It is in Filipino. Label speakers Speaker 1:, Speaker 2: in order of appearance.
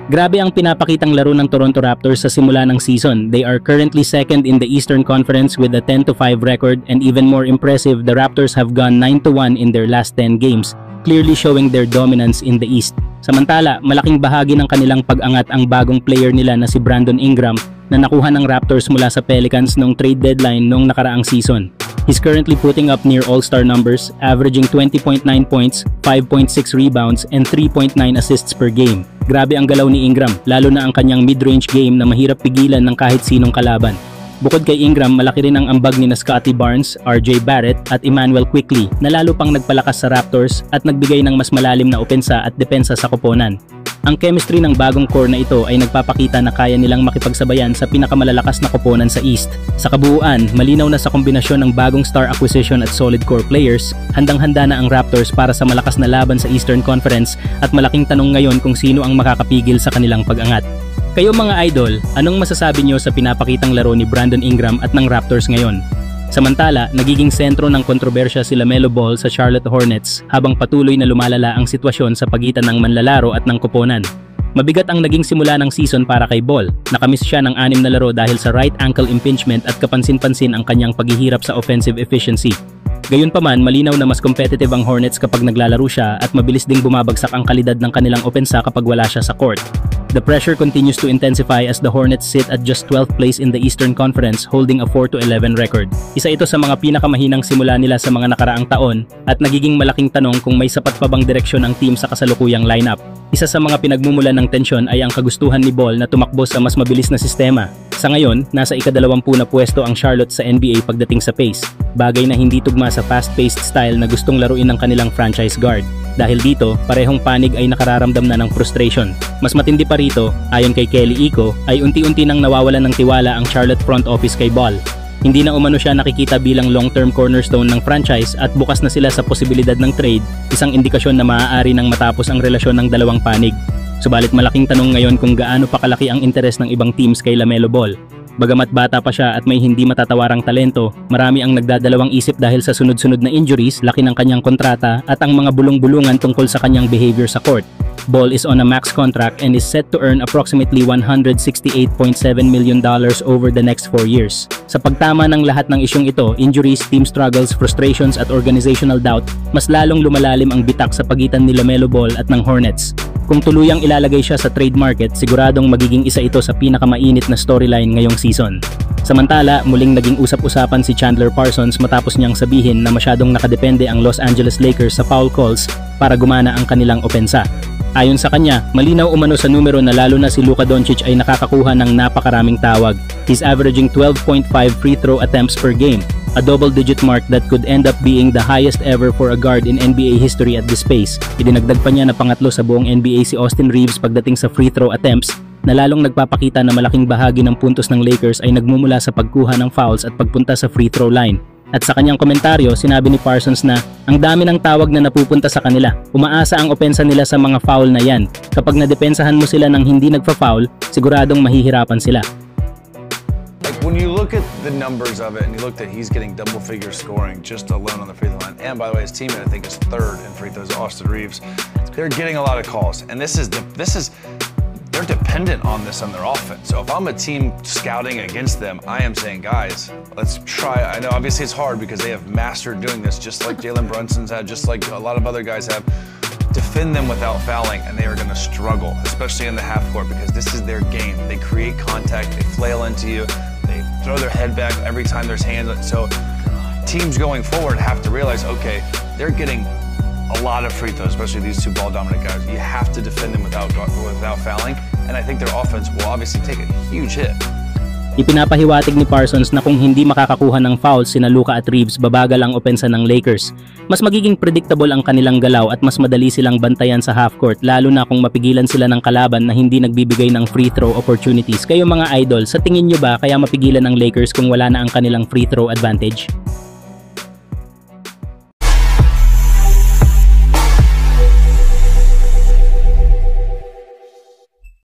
Speaker 1: Grabe ang pinapakitang laro ng Toronto Raptors sa simula ng season. They are currently second in the Eastern Conference with a 10-5 record, and even more impressive, the Raptors have gone 9-1 in their last 10 games, clearly showing their dominance in the East. Samantala, malaking bahagi ng kanilang pag-angat ang bagong player nila na si Brandon Ingram na nakuha ng Raptors mula sa Pelicans noong trade deadline noong nakaraang season. He's currently putting up near all-star numbers, averaging 20.9 points, 5.6 rebounds, and 3.9 assists per game. Grabe ang galaw ni Ingram, lalo na ang kanyang mid-range game na mahirap pigilan ng kahit sinong kalaban. Bukod kay Ingram, malaki rin ang ambag ni Scottie Barnes, RJ Barrett at Immanuel Quickley na lalo pang nagpalakas sa Raptors at nagbigay ng mas malalim na opensa at depensa sa koponan. Ang chemistry ng bagong core na ito ay nagpapakita na kaya nilang makipagsabayan sa pinakamalalakas na koponan sa East. Sa kabuuan, malinaw na sa kombinasyon ng bagong star acquisition at solid core players, handang-handa na ang Raptors para sa malakas na laban sa Eastern Conference at malaking tanong ngayon kung sino ang makakapigil sa kanilang pag-angat. Kayo mga idol, anong masasabi nyo sa pinapakitang laro ni Brandon Ingram at ng Raptors ngayon? Samantala, nagiging sentro ng kontrobersya si LaMelo Ball sa Charlotte Hornets habang patuloy na lumalala ang sitwasyon sa pagitan ng manlalaro at ng koponan. Mabigat ang naging simula ng season para kay Ball. Nakamiss siya ng 6 na laro dahil sa right ankle impingement at kapansin-pansin ang kanyang paghihirap sa offensive efficiency. Gayunpaman, malinaw na mas competitive ang Hornets kapag naglalaro siya at mabilis ding bumabagsak ang kalidad ng kanilang opensa kapag wala siya sa court. The pressure continues to intensify as the Hornets sit at just 12th place in the Eastern Conference, holding a 4-11 record. Isa ito sa mga pinakamahinang simula nila sa mga nakaraang taon at nagiging malaking tanong kung may sapat pa bang direksyon ang team sa kasalukuyang lineup. Isa sa mga pinagmumulan ng tensyon ay ang kagustuhan ni Ball na tumakbo sa mas mabilis na sistema. Sa ngayon, nasa ika-20 na pwesto ang Charlotte sa NBA pagdating sa pace, bagay na hindi tugma sa fast-paced style na gustong laruin ng kanilang franchise guard. Dahil dito, parehong panig ay nakararamdam na ng frustration. Mas matindi pa rito, ayon kay Kelly Iko, ay unti-unti nang nawawalan ng tiwala ang Charlotte front office kay Ball. Hindi na umano siya nakikita bilang long-term cornerstone ng franchise at bukas na sila sa posibilidad ng trade, isang indikasyon na maaari nang matapos ang relasyon ng dalawang panig. Subalit malaking tanong ngayon kung gaano pa kalaki ang interes ng ibang teams kay LaMelo Ball. Bagamat bata pa siya at may hindi matatawarang talento, marami ang nagdadalawang isip dahil sa sunod-sunod na injuries, laki ng kanyang kontrata at ang mga bulong-bulungan tungkol sa kanyang behavior sa court. Ball is on a max contract and is set to earn approximately $168.7 million over the next 4 years. Sa pagtama ng lahat ng isyong ito, injuries, team struggles, frustrations at organizational doubt, mas lalong lumalalim ang bitak sa pagitan ni LaMelo Ball at ng Hornets. Kung tuluyang ilalagay siya sa trade market, siguradong magiging isa ito sa pinakamainit na storyline ngayong season. Samantala, muling naging usap-usapan si Chandler Parsons matapos niyang sabihin na masyadong nakadepende ang Los Angeles Lakers sa foul calls para gumana ang kanilang opensa. Ayon sa kanya, malinaw umano sa numero na lalo na si Luka Doncic ay nakakakuha ng napakaraming tawag. He's averaging 12.5 free throw attempts per game, a double-digit mark that could end up being the highest ever for a guard in NBA history at this pace. Idinagdag pa niya na pangatlo sa buong NBA si Austin Reeves pagdating sa free throw attempts, na lalong nagpapakita na malaking bahagi ng puntos ng Lakers ay nagmumula sa pagkuha ng fouls at pagpunta sa free throw line. At sa kanyang komentaryo, sinabi ni Parsons na ang dami ng tawag na napupunta sa kanila. Umaasa ang opensa nila sa mga foul na yan. Kapag nadepensahan mo sila ng hindi nagfa-foul, siguradong mahihirapan sila.
Speaker 2: When you look at the numbers of it and you look that he's getting double-figure scoring just alone on the free throw line, and by the way, his teammate I think is third in free throws, Austin Reeves, they're getting a lot of calls, and they're dependent on this on their offense. So if I'm a team scouting against them, I am saying, guys, let's try. I know obviously it's hard because they have mastered doing this, just like Jalen Brunson's had, just like a lot of other guys have. Defend them without fouling, and they are going to struggle, especially in the half court, because this is their game. They create contact, they flail into you, they throw their head back every time there's hands. So teams going forward have to realize, okay, they're getting a lot of free throws, especially these two ball-dominant guys. You have to defend them without fouling, and I think their offense will obviously take a huge hit.
Speaker 1: Ipinapahiwatig ni Parsons na kung hindi makakakuha ng fouls sina Luka at Reeves, babagal ang opensa ng Lakers. Mas magiging predictable ang kanilang galaw at mas madali silang bantayan sa half-court, lalo na kung mapigilan sila ng kalaban na hindi nagbibigay ng free throw opportunities. Kayo mga idol, sa tingin nyo ba kaya mapigilan ng Lakers kung wala na ang kanilang free throw advantage?